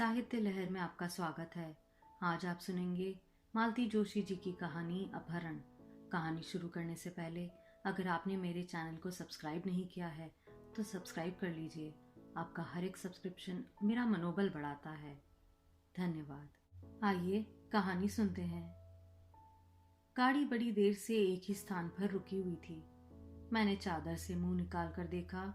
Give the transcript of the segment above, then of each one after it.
साहित्य लहर में आपका स्वागत है। आज आप सुनेंगे मालती जोशी जी की कहानी अपहरण। कहानी शुरू करने से पहले अगर आपने मेरे चैनल को सब्सक्राइब नहीं किया है तो सब्सक्राइब कर लीजिए। आपका हर एक सब्सक्रिप्शन मेरा मनोबल बढ़ाता है। धन्यवाद। आइए कहानी सुनते हैं। गाड़ी बड़ी देर से एक ही स्थान पर रुकी हुई थी। मैंने चादर से मुंह निकाल कर देखा।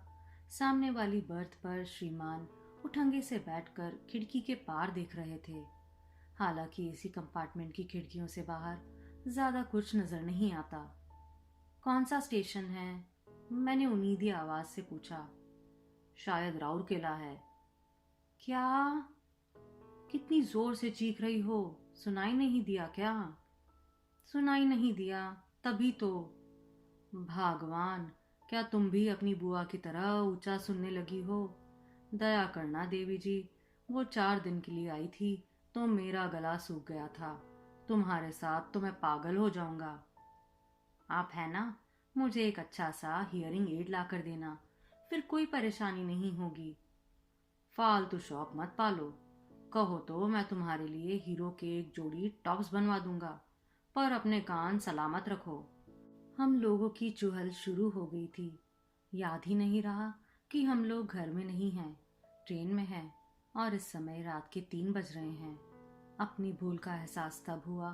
सामने वाली बर्थ पर श्रीमान उठंगे से बैठकर खिड़की के पार देख रहे थे। हालांकि इसी कंपार्टमेंट की खिड़कियों से बाहर ज्यादा कुछ नजर नहीं आता। कौन सा स्टेशन है? मैंने उम्मीदी आवाज से पूछा। शायद राउरकेला है। क्या? कितनी जोर से चीख रही हो, सुनाई नहीं दिया क्या? सुनाई नहीं दिया तभी तो। भगवान, क्या तुम भी अपनी बुआ की तरह ऊंचा सुनने लगी हो? दया करना देवी जी, वो 4 दिन के लिए आई थी तो मेरा गला सूख गया था। तुम्हारे साथ तो मैं पागल हो जाऊंगा। आप है ना, मुझे एक अच्छा सा हियरिंग एड ला कर देना, फिर कोई परेशानी नहीं होगी। फालतू शौक मत पालो। कहो तो मैं तुम्हारे लिए हीरो के एक जोड़ी टॉप्स बनवा दूंगा, पर अपने कान सलामत रखो। हम लोगों की चुहल शुरू हो गई थी। याद ही नहीं रहा कि हम लोग घर में नहीं हैं, ट्रेन में हैं और इस समय रात के 3 बज रहे हैं। अपनी भूल का एहसास तब हुआ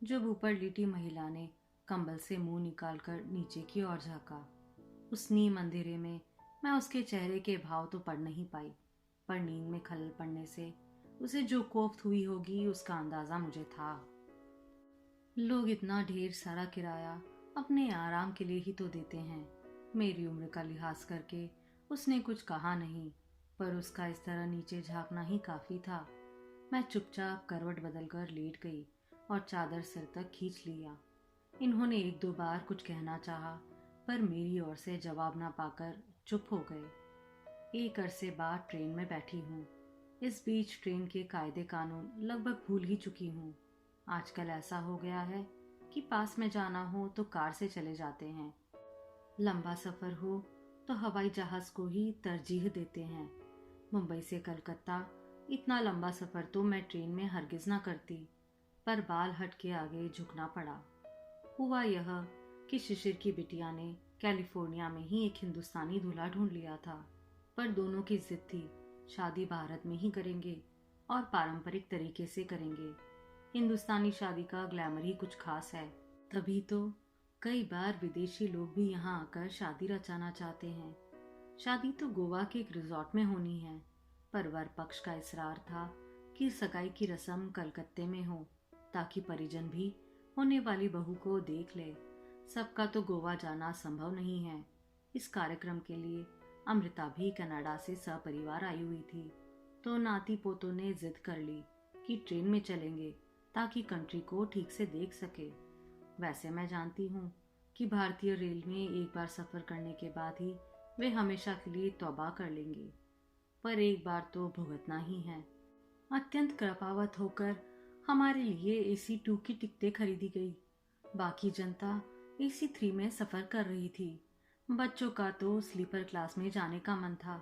जब ऊपर लेटी महिला ने कंबल से मुंह निकालकर नीचे की ओर झांका। उस नीम अंधेरे में मैं उसके चेहरे के भाव तो पढ़ नहीं पाई, पर नींद में खलल पड़ने से उसे जो कोफ्त हुई होगी उसका अंदाजा मुझे था। लोग इतना ढेर सारा किराया अपने आराम के लिए ही तो देते हैं। मेरी उम्र का लिहाज करके उसने कुछ कहा नहीं, पर उसका इस तरह नीचे झांकना ही काफी था। मैं चुपचाप करवट बदलकर लेट गई और चादर सिर तक खींच लिया। इन्होंने 1-2 बार कुछ कहना चाहा, पर मेरी ओर से जवाब ना पाकर चुप हो गए। एक अरसे बाद ट्रेन में बैठी हूँ। इस बीच ट्रेन के कायदे कानून लगभग भूल ही चुकी हूँ। आजकल ऐसा हो गया है कि पास में जाना हो तो कार से चले जाते हैं, लंबा सफर हो तो हवाई जहाज को ही तरजीह देते हैं। मुंबई से कलकत्ता इतना लंबा सफर तो मैं ट्रेन में हरगिज ना करती, पर बाल हट के आगे झुकना पड़ा। हुआ यह कि शिशिर की बिटिया ने कैलिफोर्निया में ही एक हिंदुस्तानी दूल्हा ढूंढ लिया था, पर दोनों की जिद थी शादी भारत में ही करेंगे और पारंपरिक तरीके से करेंगे। हिंदुस्तानी शादी का ग्लैमर ही कुछ खास है, तभी तो कई बार विदेशी लोग भी यहाँ आकर शादी रचाना चाहते हैं। शादी तो गोवा के एक रिजॉर्ट में होनी है, पर वर पक्ष का इसरार था कि सगाई की रस्म कलकत्ते में हो, ताकि परिजन भी होने वाली बहू को देख ले। सबका तो गोवा जाना संभव नहीं है। इस कार्यक्रम के लिए अमृता भी कनाडा से सपरिवार आई हुई थी, तो नाती पोतों ने जिद कर ली कि ट्रेन में चलेंगे ताकि कंट्री को ठीक से देख सके। वैसे मैं जानती हूँ कि भारतीय रेल में एक बार सफर करने के बाद ही वे हमेशा के लिए तौबा कर लेंगे, पर एक बार तो भुगतना ही है। अत्यंत कृपावत होकर हमारे लिए AC 2 की टिकटें खरीदी गई। बाकी जनता AC 3 में सफर कर रही थी। बच्चों का तो स्लीपर क्लास में जाने का मन था,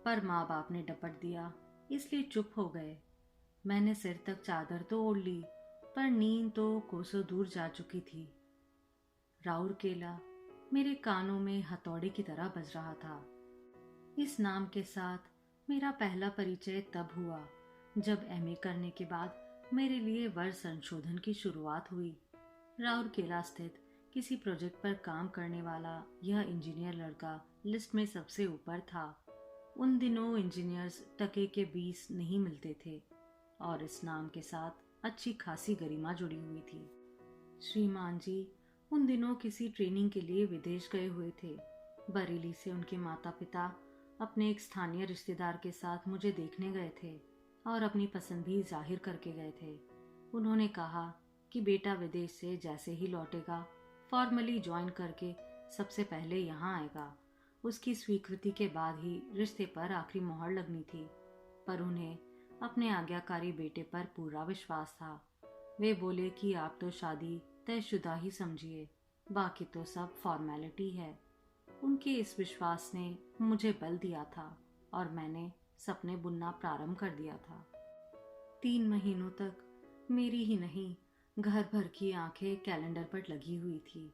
पर माँ बाप ने डपट दिया, इसलिए चुप हो गए। मैंने सिर तक चादर तो ओढ़ ली, पर नींद तो कोसों दूर जा चुकी थी। राउरकेला मेरे कानों में हथौड़े की तरह बज रहा था। इस नाम के साथ मेरा पहला परिचय तब हुआ जब MA करने के बाद मेरे लिए वर्ष संशोधन की शुरुआत हुई। राउरकेला स्थित किसी प्रोजेक्ट पर काम करने वाला यह इंजीनियर लड़का लिस्ट में सबसे ऊपर था। उन दिनों इंजीनियर्स टके के 20 नहीं मिलते थे और इस नाम के साथ अच्छी खासी गरिमा जुड़ी हुई थी। श्रीमान जी उन दिनों किसी ट्रेनिंग के लिए विदेश गए हुए थे। बरेली से उनके माता पिता अपने एक स्थानीय रिश्तेदार के साथ मुझे देखने गए थे और अपनी पसंद भी जाहिर करके गए थे। उन्होंने कहा कि बेटा विदेश से जैसे ही लौटेगा फॉर्मली ज्वाइन करके सबसे पहले यहाँ आएगा। उसकी स्वीकृति के बाद ही रिश्ते पर आखिरी मोहर लगनी थी, पर उन्हें अपने आज्ञाकारी बेटे पर पूरा विश्वास था। वे बोले कि आप तो शादी तयशुदा ही समझिए, बाकी तो सब फॉर्मेलिटी है। उनके इस विश्वास ने मुझे बल दिया था और मैंने सपने बुनना प्रारंभ कर दिया था। 3 महीनों तक मेरी ही नहीं, घर भर की आंखें कैलेंडर पर लगी हुई थी।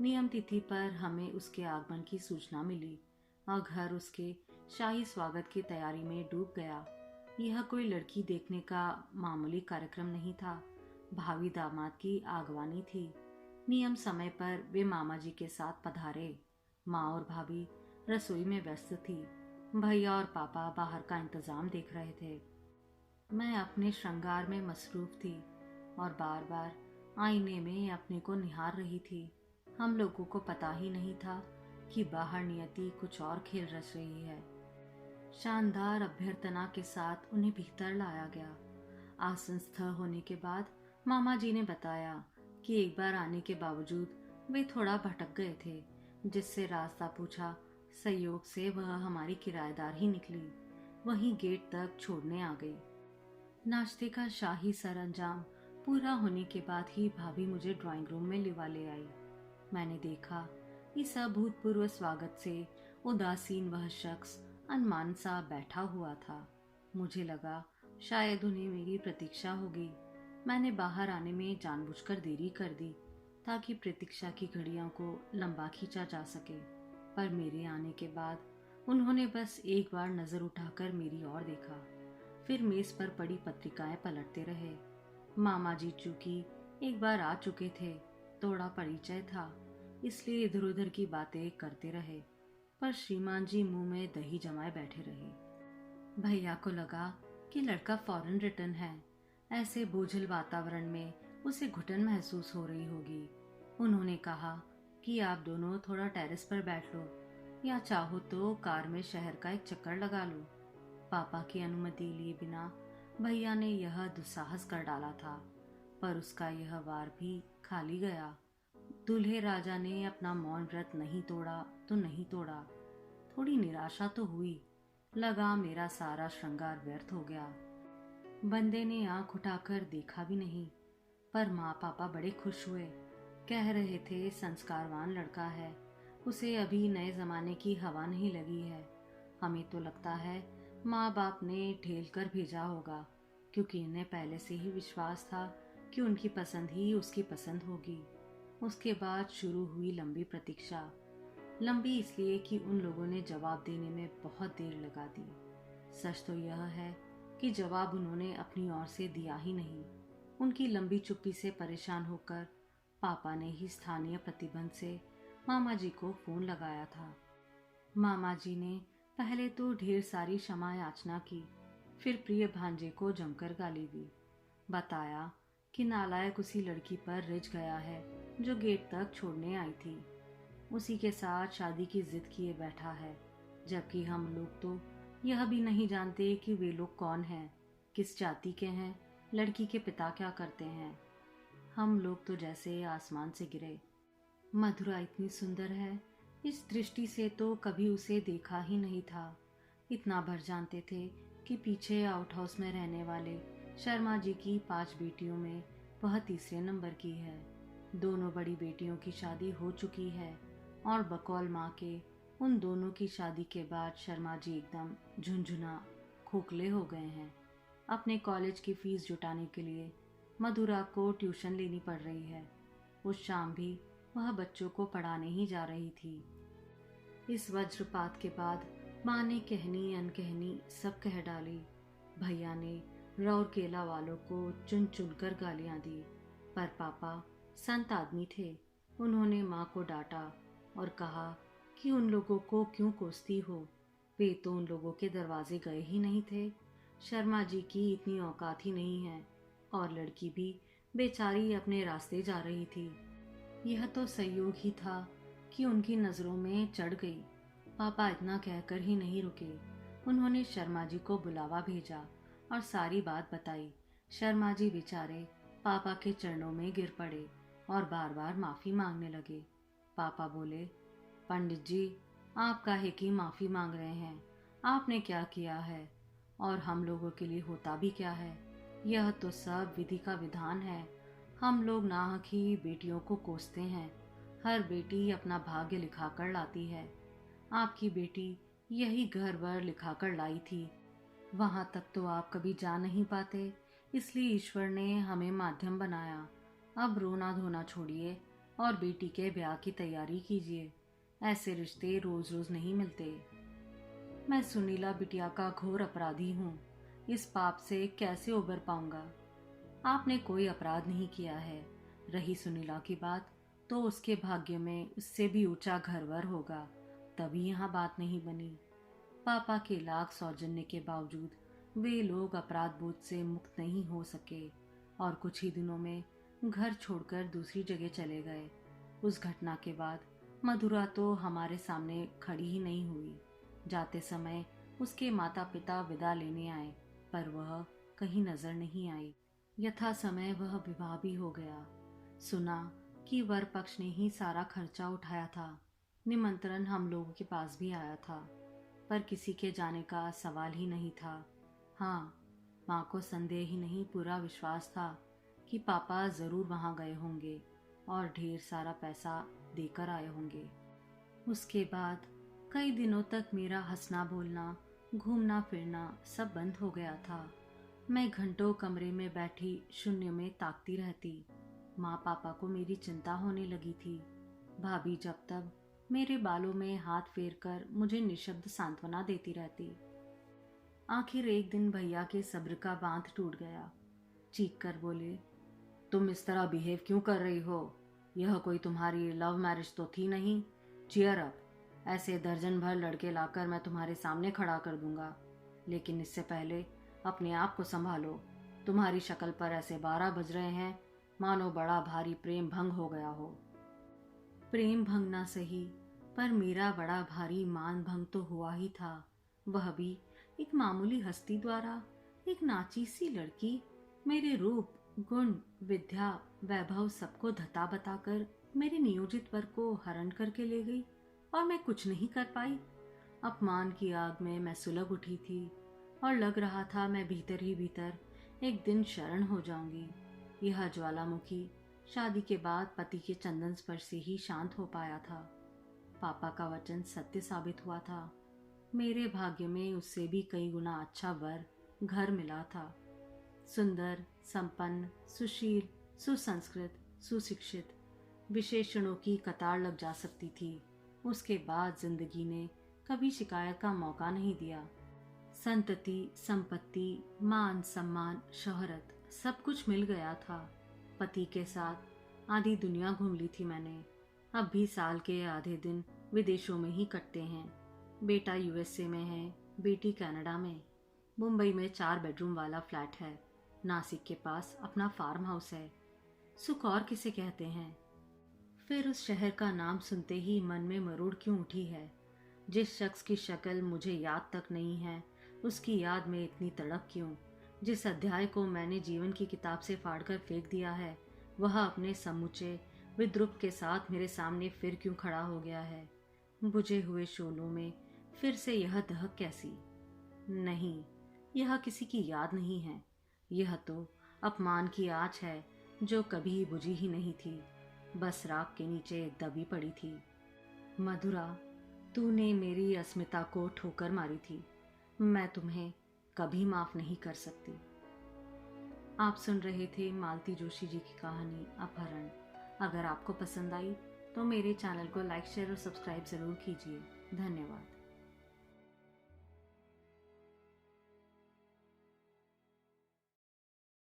नियम तिथि पर हमें उसके आगमन की सूचना मिली और घर उसके शाही स्वागत की तैयारी में डूब गया। यह कोई लड़की देखने का मामूली कार्यक्रम नहीं था, भावी दामाद की आगवानी थी। नियम समय पर वे मामा जी के साथ पधारे। माँ और भाभी रसोई में व्यस्त थी। भैया और पापा बाहर का इंतजाम देख रहे थे। मैं अपने श्रृंगार में मसरूफ थी और बार बार आईने में अपने को निहार रही थी। हम लोगों को पता ही नहीं था कि बाहर नियति कुछ और खेल रच रही है। शानदार अभ्यर्थना के साथ उन्हें भीतर लाया गया। आसनस्थ होने के बाद मामा जी ने बताया कि एक बार आने के बावजूद वे थोड़ा भटक गए थे, जिससे रास्ता पूछा संयोग से वह हमारी किराएदार ही निकली। वहीं गेट तक छोड़ने आ गई। नाश्ते का शाही सरंजाम पूरा होने के बाद ही भाभी मुझे ड्राइंग रूम में लिवा ले आई। मैंने देखा इस अभूतपूर्व स्वागत से उदासीन वह शख्स अनमान सा बैठा हुआ था। मुझे लगा शायद उन्हें मेरी प्रतीक्षा होगी। मैंने बाहर आने में जानबूझकर देरी कर दी ताकि प्रतीक्षा की घड़ियों को लंबा खींचा जा सके। पर मेरे आने के बाद उन्होंने बस एक बार नजर उठाकर मेरी ओर देखा, फिर मेज पर पड़ी पत्रिकाएं पलटते रहे। मामा जी चूंकि एक बार आ चुके थे, थोड़ा परिचय था, इसलिए इधर उधर की बातें करते रहे। पर श्रीमान जी मुंह में दही जमाए बैठे रहे। भैया को लगा कि लड़का फॉरेन रिटर्न है। ऐसे बोझिल वातावरण में उसे घुटन महसूस हो रही होगी। उन्होंने कहा कि आप दोनों थोड़ा टेरेस पर बैठ लो या चाहो तो कार में शहर का एक चक्कर लगा लो। पापा की अनुमति लिए बिना भैया ने यह दुस्साहस कर डाला था, पर उसका यह वार भी खाली गया। दूल्हे राजा ने अपना मौन व्रत नहीं तोड़ा तो नहीं तोड़ा। थोड़ी निराशा तो हुई, लगा मेरा सारा श्रृंगार व्यर्थ हो गया। बंदे ने आंख उठाकर देखा भी नहीं, पर माँ पापा बड़े खुश हुए। कह रहे थे संस्कारवान लड़का है, उसे अभी नए जमाने की हवा नहीं लगी है। हमें तो लगता है माँ बाप ने ढेल कर भेजा होगा, क्योंकि इन्हें पहले से ही विश्वास था कि उनकी पसंद ही उसकी पसंद होगी। उसके बाद शुरू हुई लंबी प्रतीक्षा। लंबी इसलिए कि उन लोगों ने जवाब देने में बहुत देर लगा दी। सच तो यह है कि जवाब उन्होंने अपनी ओर से दिया ही नहीं। उनकी लंबी चुप्पी से परेशान होकर पापा ने ही स्थानीय प्रतिबंध से मामा जी को फोन लगाया था। मामा जी ने पहले तो ढेर सारी क्षमा याचना की, फिर प्रिय भांजे को जमकर गाली दी। बताया कि नालायक उसी लड़की पर रिझ गया है जो गेट तक छोड़ने आई थी। उसी के साथ शादी की जिद किए बैठा है, जबकि हम लोग तो यह भी नहीं जानते कि वे लोग कौन हैं, किस जाति के हैं, लड़की के पिता क्या करते हैं। हम लोग तो जैसे आसमान से गिरे। मधुरा इतनी सुंदर है, इस दृष्टि से तो कभी उसे देखा ही नहीं था। इतना भर जानते थे कि पीछे आउट हाउस में रहने वाले शर्मा जी की 5 बेटियों में वह तीसरे नंबर की है। दोनों बड़ी बेटियों की शादी हो चुकी है और बकौल माँ के उन दोनों की शादी के बाद शर्मा जी एकदम झुंझुना खोखले हो गए हैं। अपने कॉलेज की फीस जुटाने के लिए मधुरा को ट्यूशन लेनी पड़ रही है। उस शाम भी वह बच्चों को पढ़ाने ही जा रही थी। इस वज्रपात के बाद माँ ने कहनी अनकहनी सब कह डाली। भैया ने रौरकेला वालों को चुन चुन कर गालियां दी, पर पापा संत आदमी थे। उन्होंने माँ को डांटा और कहा कि उन लोगों को क्यों कोसती हो, वे तो उन लोगों के दरवाजे गए ही नहीं थे। शर्मा जी की इतनी औकात ही नहीं है, और लड़की भी बेचारी अपने रास्ते जा रही थी। यह तो संयोग ही था कि उनकी नज़रों में चढ़ गई। पापा इतना कहकर ही नहीं रुके। उन्होंने शर्मा जी को बुलावा भेजा और सारी बात बताई। शर्मा जी बेचारे पापा के चरणों में गिर पड़े और बार बार माफ़ी मांगने लगे। पापा बोले, पंडित जी, आप काहे की माफ़ी मांग रहे हैं? आपने क्या किया है और हम लोगों के लिए होता भी क्या है? यह तो सब विधि का विधान है। हम लोग नाहक ही बेटियों को कोसते हैं। हर बेटी अपना भाग्य लिखाकर लाती है। आपकी बेटी यही घर वर लिखाकर लाई थी। वहां तक तो आप कभी जा नहीं पाते, इसलिए ईश्वर ने हमें माध्यम बनाया। अब रोना धोना छोड़िए और बेटी के ब्याह की तैयारी कीजिए। ऐसे रिश्ते रोज रोज नहीं मिलते। मैं सुनीला बिटिया का घोर अपराधी हूँ। इस पाप से कैसे उबर पाऊंगा? आपने कोई अपराध नहीं किया है। रही सुनीला की बात, तो उसके भाग्य में उससे भी ऊंचा घरवर होगा, तभी यहाँ बात नहीं बनी। पापा के लाख सौजन्य के बावजूद वे लोग अपराध बोध से मुक्त नहीं हो सके और कुछ ही दिनों में घर छोड़कर दूसरी जगह चले गए। उस घटना के बाद मधुरा तो हमारे सामने खड़ी ही नहीं हुई। जाते समय उसके माता पिता विदा लेने आए, पर वह कहीं नजर नहीं आई। यथा समय वह विवाह भी हो गया। सुना कि वर पक्ष ने ही सारा खर्चा उठाया था। निमंत्रण हम लोगों के पास भी आया था, पर किसी के जाने का सवाल ही नहीं था। हाँ, माँ को संदेह ही नहीं पूरा विश्वास था कि पापा जरूर वहां गए होंगे और ढेर सारा पैसा देकर आए होंगे। उसके बाद कई दिनों तक मेरा हंसना बोलना, घूमना फिरना सब बंद हो गया था। मैं घंटों कमरे में बैठी शून्य में ताकती रहती। माँ पापा को मेरी चिंता होने लगी थी। भाभी जब तब मेरे बालों में हाथ फेरकर मुझे निशब्द सांत्वना देती रहती। आखिर एक दिन भैया के सब्र का बांध टूट गया। चीख कर बोले, तुम इस तरह बिहेव क्यों कर रही हो? यह कोई तुम्हारी लव मैरिज तो थी नहीं। Cheer up. ऐसे दर्जन भर लड़के लाकर मैं तुम्हारे सामने खड़ा कर दूंगा, लेकिन इससे पहले अपने आप को संभालो। तुम्हारी शक्ल पर ऐसे 12 बज रहे हैं मानो बड़ा भारी प्रेम भंग हो गया हो। प्रेम भंग ना सही, पर मेरा बड़ा भारी मान भंग तो हुआ ही था। वह भी एक मामूली हस्ती द्वारा। एक नाची सी लड़की मेरे रूप, गुण, विद्या, वैभव सबको धता बताकर मेरे नियोजित वर को हरण करके ले गई और मैं कुछ नहीं कर पाई। अपमान की आग में मैं सुलग उठी थी और लग रहा था मैं भीतर ही भीतर एक दिन शरण हो जाऊंगी। यह ज्वालामुखी शादी के बाद पति के चंदन स्पर्श से ही शांत हो पाया था। पापा का वचन सत्य साबित हुआ था। मेरे भाग्य में उससे भी कई गुना अच्छा वर घर मिला था। सुंदर, संपन्न, सुशील, सुसंस्कृत, सुशिक्षित, विशेषणों की कतार लग जा सकती थी। उसके बाद जिंदगी ने कभी शिकायत का मौका नहीं दिया। संतति, संपत्ति, मान सम्मान, शोहरत सब कुछ मिल गया था। पति के साथ आधी दुनिया घूम ली थी मैंने। अब भी साल के आधे दिन विदेशों में ही कटते हैं। बेटा यूएसए में है, बेटी कनाडा में। मुंबई में 4 बेडरूम वाला फ्लैट है। नासिक के पास अपना फार्म हाउस है। सुख और किसे कहते हैं? फिर उस शहर का नाम सुनते ही मन में मरोड़ क्यों उठी है? जिस शख्स की शक्ल मुझे याद तक नहीं है, उसकी याद में इतनी तड़प क्यों? जिस अध्याय को मैंने जीवन की किताब से फाड़कर फेंक दिया है, वह अपने समूचे विद्रूप के साथ मेरे सामने फिर क्यों खड़ा हो गया है? बुझे हुए शोलों में फिर से यह दहक कैसी? नहीं, यह किसी की याद नहीं है। यह तो अपमान की आँच है जो कभी बुझी ही नहीं थी, बस राख के नीचे दबी पड़ी थी। मधुरा, तूने मेरी अस्मिता को ठोकर मारी थी। मैं तुम्हें कभी माफ नहीं कर सकती। आप सुन रहे थे मालती जोशी जी की कहानी अपहरण। अगर आपको पसंद आई तो मेरे चैनल को लाइक, शेयर और सब्सक्राइब जरूर कीजिए। धन्यवाद।